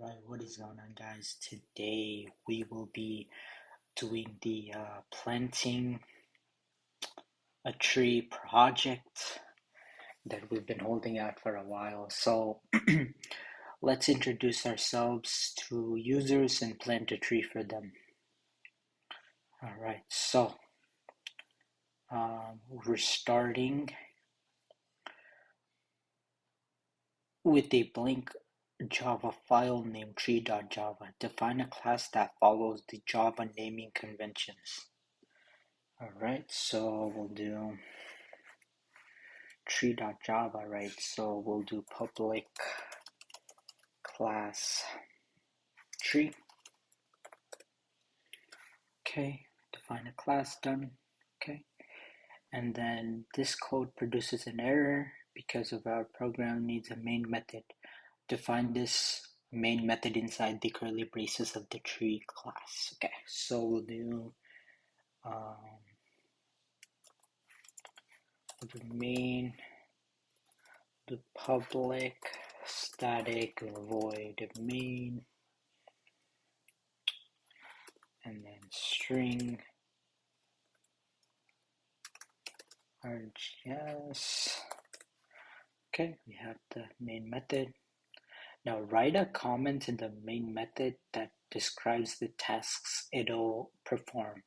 Alright, what is going on, guys? Today we will be doing the planting a tree project that we've been holding out for a while. So let's introduce ourselves to users and plant a tree for them. Alright, so we're starting with a blank Java file named tree.java. Define a class that follows the Java naming conventions. Alright, so we'll do tree.java, right? So we'll do public class tree. Okay, define a class, done. Okay, and then this code produces an error because of our program needs a main method. Define this main method inside the curly braces of the tree class. Okay, so we'll do the main, the public static void main, and then string RGS. Okay, we have the main method. Now write a comment in the main method that describes the tasks it'll perform.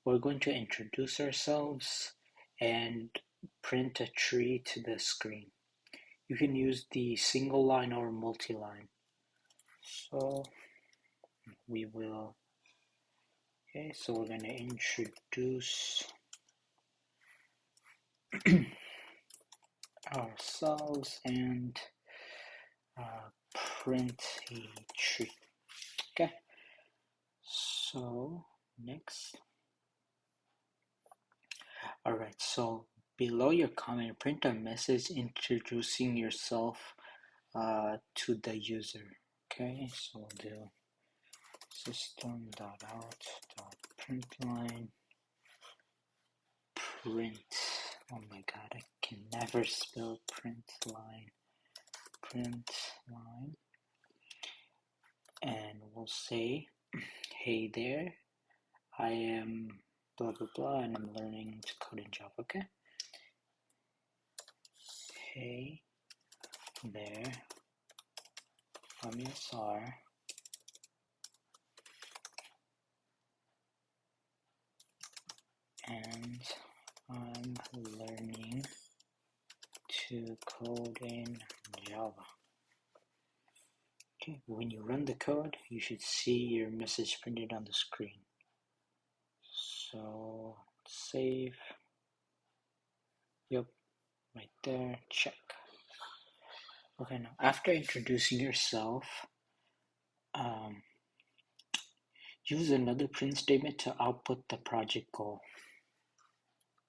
We're going to introduce ourselves and print a tree to the screen. You can use the single line or multi-line. So we will, okay, so we're going to introduce ourselves and print a tree. Okay, so next. Alright, so below your comment, print a message introducing yourself to the user. Okay, so we'll do system.out.println print. Oh my god, I can never spell print line. And we'll say, hey there, I am blah blah blah, and I'm learning to code in Java. Okay. Hey there, I'm SR, and I'm learning to code in Java. Okay, when you run the code, you should see your message printed on the screen. So save. Yep, right there, check. Okay, now after introducing yourself, use another print statement to output the project goal.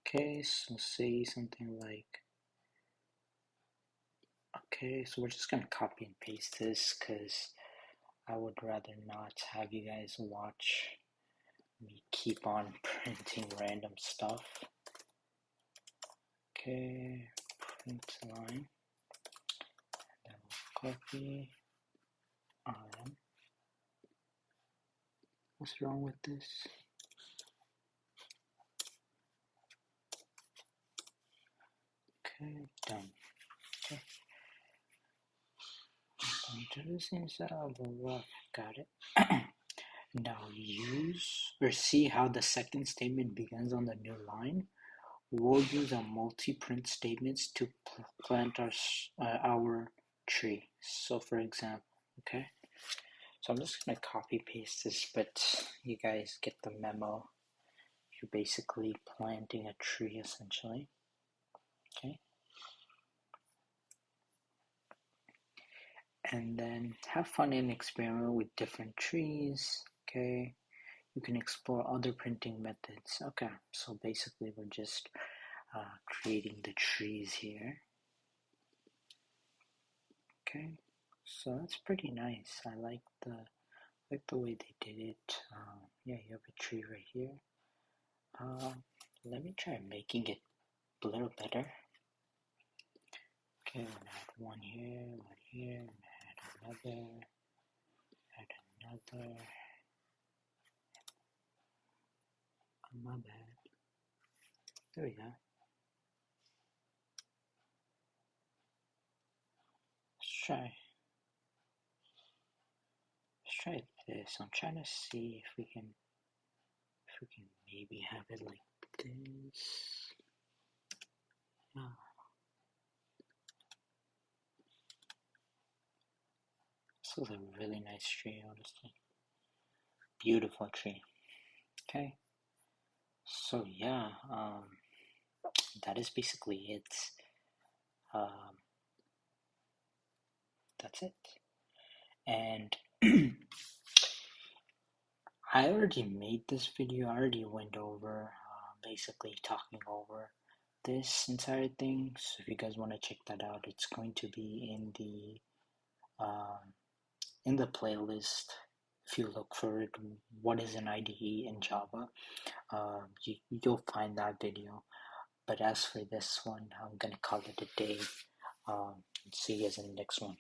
Okay, so say something like, okay, so we're just gonna copy and paste this because I would rather not have you guys watch me keep on printing random stuff. Okay, print line, then we'll copy RM. What's wrong with this? Okay, done. Okay. Introducing setup, got it. Now use or see how the second statement begins on the new line. We'll use a multi-print statements to plant our tree. So for example, okay. So I'm just gonna copy paste this, but you guys get the memo. You're basically planting a tree essentially. Okay. And then have fun and experiment with different trees. Okay. You can explore other printing methods. Okay, so basically we're just creating the trees here. Okay, so that's pretty nice. I like the way they did it. Yeah, you have a tree right here. Let me try making it a little better. Okay, we'll add one here, and add another. my bad. There we go. Let's try this. I'm trying to see if we can maybe have it like this. Oh, this is a really nice tree, honestly. Beautiful tree. Okay. So yeah, that is basically it. Um, that's it. And I already made this video. I already went over, basically talking over this entire thing. So if you guys want to check that out, it's going to be in the playlist. If you look for it, what is an IDE in Java, you'll find that video. But as for this one, I'm gonna call it a day. See you guys in the next one.